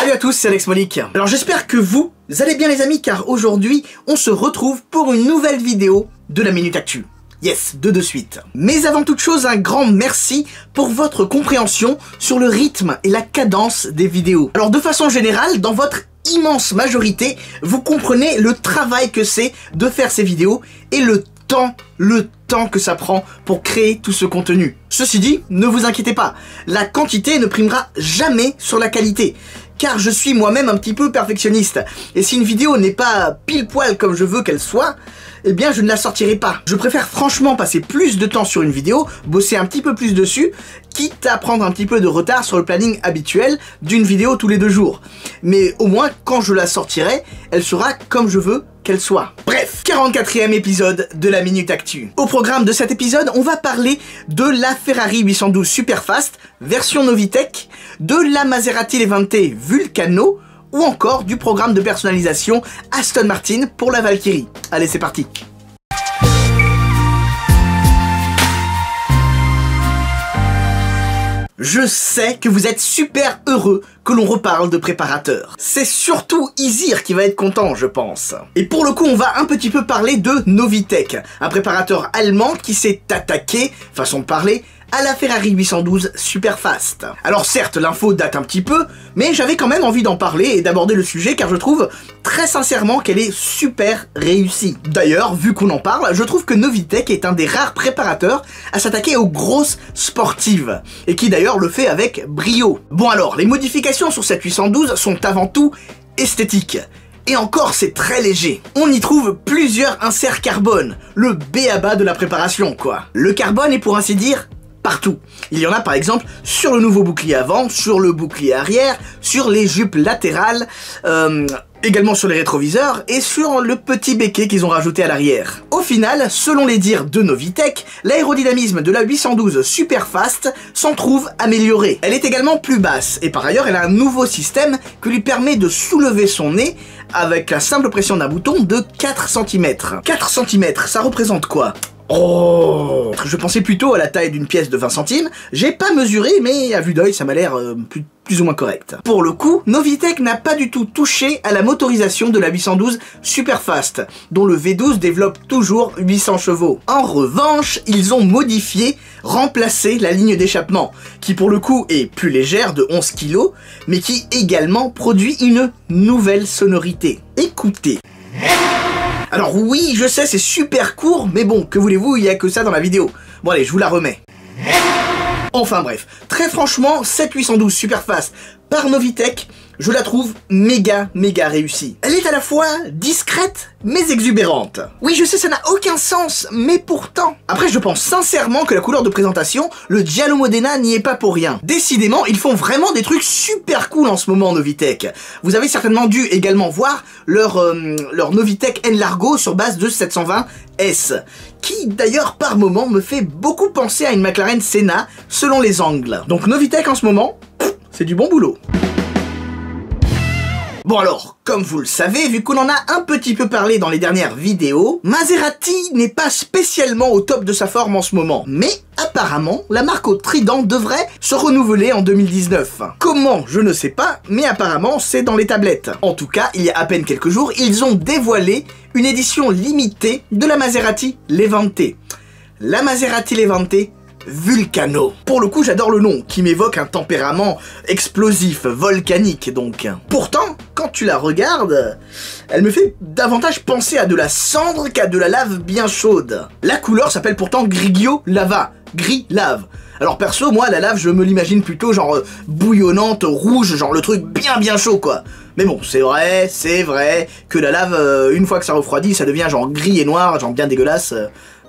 Salut à tous, c'est Alex Monique. Alors j'espère que vous allez bien les amis, car aujourd'hui on se retrouve pour une nouvelle vidéo de la Minute Actu. Yes, deux de suite. Mais avant toute chose, un grand merci pour votre compréhension sur le rythme et la cadence des vidéos. Alors de façon générale, dans votre immense majorité, vous comprenez le travail que c'est de faire ces vidéos et le temps que ça prend pour créer tout ce contenu. Ceci dit, ne vous inquiétez pas, la quantité ne primera jamais sur la qualité, car je suis moi-même un petit peu perfectionniste, et si une vidéo n'est pas pile poil comme je veux qu'elle soit, eh bien je ne la sortirai pas. Je préfère franchement passer plus de temps sur une vidéo, bosser un petit peu plus dessus, quitte à prendre un petit peu de retard sur le planning habituel d'une vidéo tous les 2 jours. Mais au moins, quand je la sortirai, elle sera comme je veux qu'elle soit. Bref, 44e épisode de la Minute Actu. Au programme de cet épisode, on va parler de la Ferrari 812 Superfast, version Novitec, de la Maserati Levante Vulcano, ou encore du programme de personnalisation Aston Martin pour la Valkyrie. Allez, c'est parti. Je sais que vous êtes super heureux que l'on reparle de préparateurs. C'est surtout Isir qui va être content, je pense. Et pour le coup, on va un petit peu parler de Novitec, un préparateur allemand qui s'est attaqué, façon de parler, à la Ferrari 812 Superfast. Alors certes, l'info date un petit peu, mais j'avais quand même envie d'en parler et d'aborder le sujet car je trouve très sincèrement qu'elle est super réussie. D'ailleurs, vu qu'on en parle, je trouve que Novitec est un des rares préparateurs à s'attaquer aux grosses sportives, et qui d'ailleurs le fait avec brio. Bon alors, les modifications sur cette 812 sont avant tout esthétiques. Et encore, c'est très léger. On y trouve plusieurs inserts carbone, le b.a.-ba de la préparation quoi. Le carbone est pour ainsi dire partout. Il y en a par exemple sur le nouveau bouclier avant, sur le bouclier arrière, sur les jupes latérales, également sur les rétroviseurs et sur le petit béquet qu'ils ont rajouté à l'arrière. Au final, selon les dires de Novitec, l'aérodynamisme de la 812 Superfast s'en trouve amélioré. Elle est également plus basse et par ailleurs elle a un nouveau système qui lui permet de soulever son nez avec la simple pression d'un bouton de 4 cm. 4 cm, ça représente quoi ? Oh, je pensais plutôt à la taille d'une pièce de 20 centimes, j'ai pas mesuré mais à vue d'œil ça m'a l'air plus ou moins correct. Pour le coup, Novitec n'a pas du tout touché à la motorisation de la 812 Superfast, dont le V12 développe toujours 800 chevaux. En revanche, ils ont modifié, remplacé la ligne d'échappement, qui pour le coup est plus légère de 11 kg, mais qui également produit une nouvelle sonorité. Écoutez. Alors oui, je sais, c'est super court, mais bon, que voulez-vous, il n'y a que ça dans la vidéo. Bon allez, je vous la remets. Enfin bref, très franchement, cette 812 Superfast par Novitec, je la trouve méga réussie. Elle est à la fois discrète, mais exubérante. Oui, je sais, ça n'a aucun sens, mais pourtant. Après, je pense sincèrement que la couleur de présentation, le Giallo Modena, n'y est pas pour rien. Décidément, ils font vraiment des trucs super cool en ce moment, Novitec. Vous avez certainement dû également voir leur Novitec N-Largo sur base de 720S, qui d'ailleurs par moment me fait beaucoup penser à une McLaren Senna, selon les angles. Donc Novitec en ce moment, c'est du bon boulot. Bon alors, comme vous le savez, vu qu'on en a un petit peu parlé dans les dernières vidéos, Maserati n'est pas spécialement au top de sa forme en ce moment. Mais apparemment, la marque au trident devrait se renouveler en 2019. Comment, je ne sais pas, mais apparemment c'est dans les tablettes. En tout cas, il y a à peine quelques jours, ils ont dévoilé une édition limitée de la Maserati Levante. La Maserati Levante Vulcano. Pour le coup, j'adore le nom, qui m'évoque un tempérament explosif, volcanique donc. Pourtant, quand tu la regardes, elle me fait davantage penser à de la cendre qu'à de la lave bien chaude. La couleur s'appelle pourtant Grigio Lava, gris lave. Alors perso, moi, la lave, je me l'imagine plutôt genre bouillonnante, rouge, genre le truc bien chaud quoi. Mais bon, c'est vrai que la lave, une fois que ça refroidit, ça devient genre gris et noir, genre bien dégueulasse.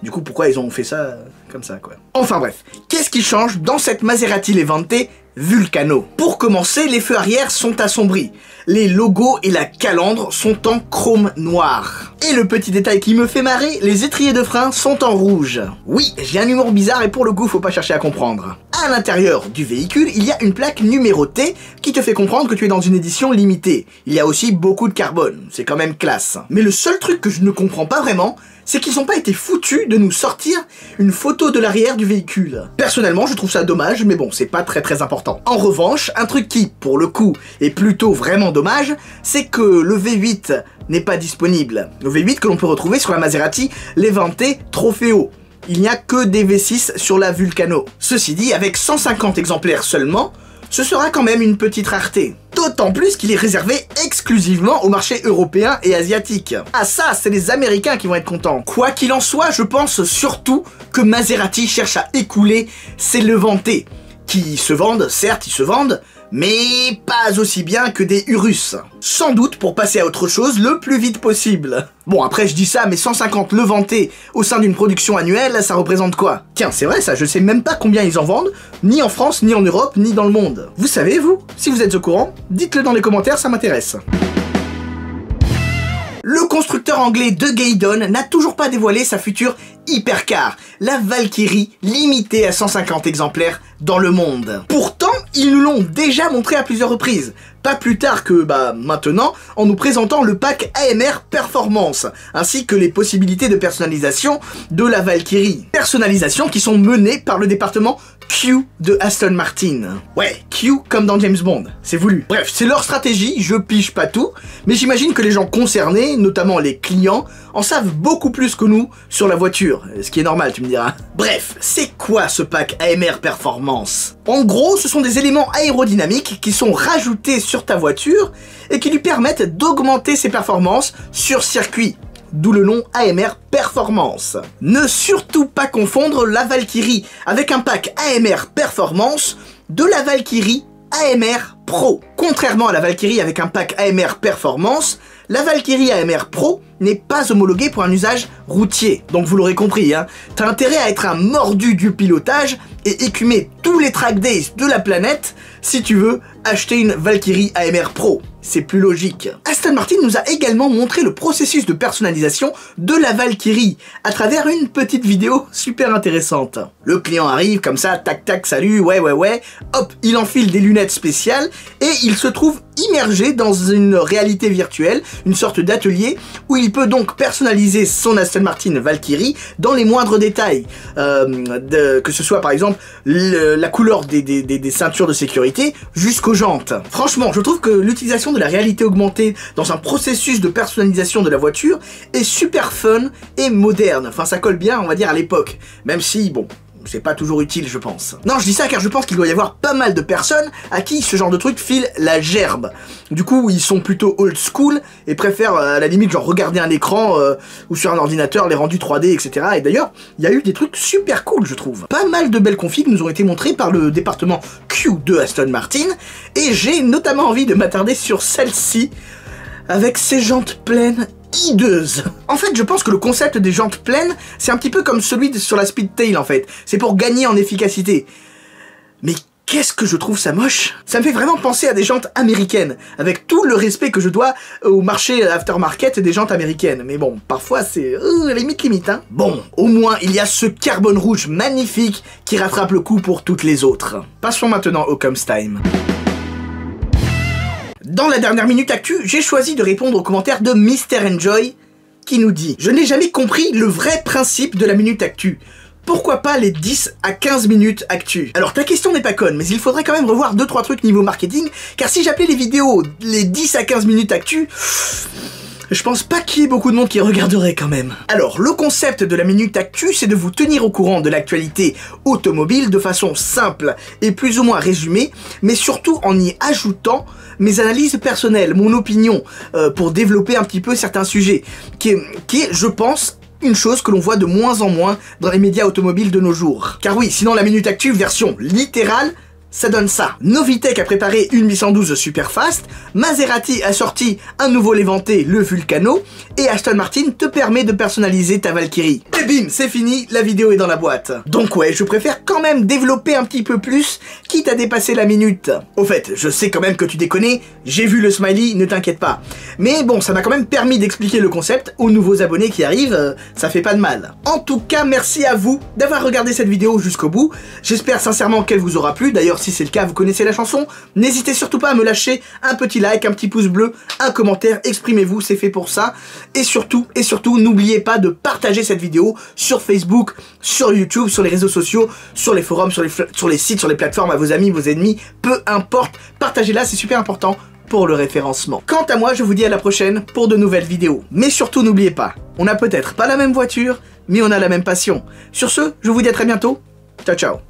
Du coup, pourquoi ils ont fait ça comme ça, quoi. Enfin bref, qu'est-ce qui change dans cette Maserati Levante Vulcano? Pour commencer, les feux arrière sont assombris. Les logos et la calandre sont en chrome noir. Et le petit détail qui me fait marrer, les étriers de frein sont en rouge. Oui, j'ai un humour bizarre et pour le coup, faut pas chercher à comprendre. À l'intérieur du véhicule, il y a une plaque numérotée qui te fait comprendre que tu es dans une édition limitée. Il y a aussi beaucoup de carbone, c'est quand même classe. Mais le seul truc que je ne comprends pas vraiment, c'est qu'ils n'ont pas été foutus de nous sortir une photo de l'arrière du véhicule. Personnellement, je trouve ça dommage, mais bon, c'est pas très important. En revanche, un truc qui, pour le coup, est plutôt vraiment dommage, c'est que le V8 n'est pas disponible. Le V8 que l'on peut retrouver sur la Maserati Levante Trofeo. Il n'y a que des V6 sur la Vulcano. Ceci dit, avec 150 exemplaires seulement, ce sera quand même une petite rareté. D'autant plus qu'il est réservé exclusivement au marché européen et asiatique. Ah ça, c'est les Américains qui vont être contents. Quoi qu'il en soit, je pense surtout que Maserati cherche à écouler ses Levante, qui se vendent, certes ils se vendent, mais pas aussi bien que des Urus. Sans doute pour passer à autre chose le plus vite possible. Bon après je dis ça, mais 150 Levante au sein d'une production annuelle, ça représente quoi? Tiens, c'est vrai ça, je sais même pas combien ils en vendent, ni en France, ni en Europe, ni dans le monde. Vous savez vous? Si vous êtes au courant, dites-le dans les commentaires, ça m'intéresse. Le constructeur anglais de Gaydon n'a toujours pas dévoilé sa future hypercar, la Valkyrie, limitée à 150 exemplaires dans le monde. Pourtant, ils nous l'ont déjà montré à plusieurs reprises. Pas plus tard que, maintenant, en nous présentant le pack AMR Performance, ainsi que les possibilités de personnalisation de la Valkyrie. Personnalisations qui sont menées par le département Q de Aston Martin. Ouais, Q comme dans James Bond, c'est voulu. Bref, c'est leur stratégie, je pige pas tout, mais j'imagine que les gens concernés, notamment les clients, en savent beaucoup plus que nous sur la voiture, ce qui est normal tu me diras. Bref, c'est quoi ce pack AMR Performance? En gros, ce sont des éléments aérodynamiques qui sont rajoutés sur ta voiture et qui lui permettent d'augmenter ses performances sur circuit. D'où le nom AMR Performance. Ne surtout pas confondre la Valkyrie avec un pack AMR Performance de la Valkyrie AMR Pro. Contrairement à la Valkyrie avec un pack AMR Performance, la Valkyrie AMR Pro n'est pas homologuée pour un usage routier. Donc vous l'aurez compris, hein, t'as intérêt à être un mordu du pilotage et écumer tous les track days de la planète si tu veux acheter une Valkyrie AMR Pro. C'est plus logique. Aston Martin nous a également montré le processus de personnalisation de la Valkyrie à travers une petite vidéo super intéressante. Le client arrive comme ça, tac tac, salut, ouais, hop, il enfile des lunettes spéciales et il se trouve immergé dans une réalité virtuelle, une sorte d'atelier où il peut donc personnaliser son Aston Martin Valkyrie dans les moindres détails, que ce soit par exemple la couleur des ceintures de sécurité jusqu'aux jantes. Franchement, je trouve que l'utilisation de la réalité augmentée dans un processus de personnalisation de la voiture est super fun et moderne. Enfin, ça colle bien, on va dire, à l'époque, même si, bon, c'est pas toujours utile, je pense. Non, je dis ça car je pense qu'il doit y avoir pas mal de personnes à qui ce genre de truc file la gerbe. Du coup, ils sont plutôt old school et préfèrent à la limite genre regarder un écran ou sur un ordinateur les rendus 3D, etc. Et d'ailleurs, il y a eu des trucs super cool, je trouve. Pas mal de belles configs nous ont été montrées par le département Q de Aston Martin et j'ai notamment envie de m'attarder sur celle-ci avec ses jantes pleines hideuses. En fait, je pense que le concept des jantes pleines, c'est un petit peu comme celui sur la Speedtail en fait. C'est pour gagner en efficacité. Mais qu'est-ce que je trouve ça moche? Ça me fait vraiment penser à des jantes américaines, avec tout le respect que je dois au marché aftermarket des jantes américaines. Mais bon, parfois c'est limite, hein. Bon, au moins il y a ce carbone rouge magnifique qui rattrape le coup pour toutes les autres. Passons maintenant au Comes Time. Dans la dernière minute actu, j'ai choisi de répondre aux commentaires de Mr. Enjoy qui nous dit « Je n'ai jamais compris le vrai principe de la minute actu. Pourquoi pas les 10 à 15 minutes actu ?» Alors ta question n'est pas conne, mais il faudrait quand même revoir 2-3 trucs niveau marketing, car si j'appelais les vidéos les 10 à 15 minutes actu, je pense pas qu'il y ait beaucoup de monde qui regarderait quand même. Alors, le concept de la Minute Actu, c'est de vous tenir au courant de l'actualité automobile de façon simple et plus ou moins résumée, mais surtout en y ajoutant mes analyses personnelles, mon opinion, pour développer un petit peu certains sujets, qui est, je pense, une chose que l'on voit de moins en moins dans les médias automobiles de nos jours. Car oui, sinon la Minute Actu, version littérale, ça donne ça. Novitec a préparé une 812 super fast, Maserati a sorti un nouveau Levante, le Vulcano, et Aston Martin te permet de personnaliser ta Valkyrie. Et bim, c'est fini, la vidéo est dans la boîte. Donc ouais, je préfère quand même développer un petit peu plus, quitte à dépasser la minute. Au fait, je sais quand même que tu déconnes, j'ai vu le smiley, ne t'inquiète pas. Mais bon, ça m'a quand même permis d'expliquer le concept aux nouveaux abonnés qui arrivent, ça fait pas de mal. En tout cas, merci à vous d'avoir regardé cette vidéo jusqu'au bout. J'espère sincèrement qu'elle vous aura plu. D'ailleurs, si c'est le cas, vous connaissez la chanson. N'hésitez surtout pas à me lâcher un petit like, un petit pouce bleu, un commentaire, exprimez-vous, c'est fait pour ça. Et surtout, n'oubliez pas de partager cette vidéo sur Facebook, sur YouTube, sur les réseaux sociaux, sur les forums, sur les sites, sur les plateformes, à vos amis, vos ennemis, peu importe, partagez-la, c'est super important pour le référencement. Quant à moi, je vous dis à la prochaine pour de nouvelles vidéos. Mais surtout, n'oubliez pas, on n'a peut-être pas la même voiture, mais on a la même passion. Sur ce, je vous dis à très bientôt. Ciao, ciao.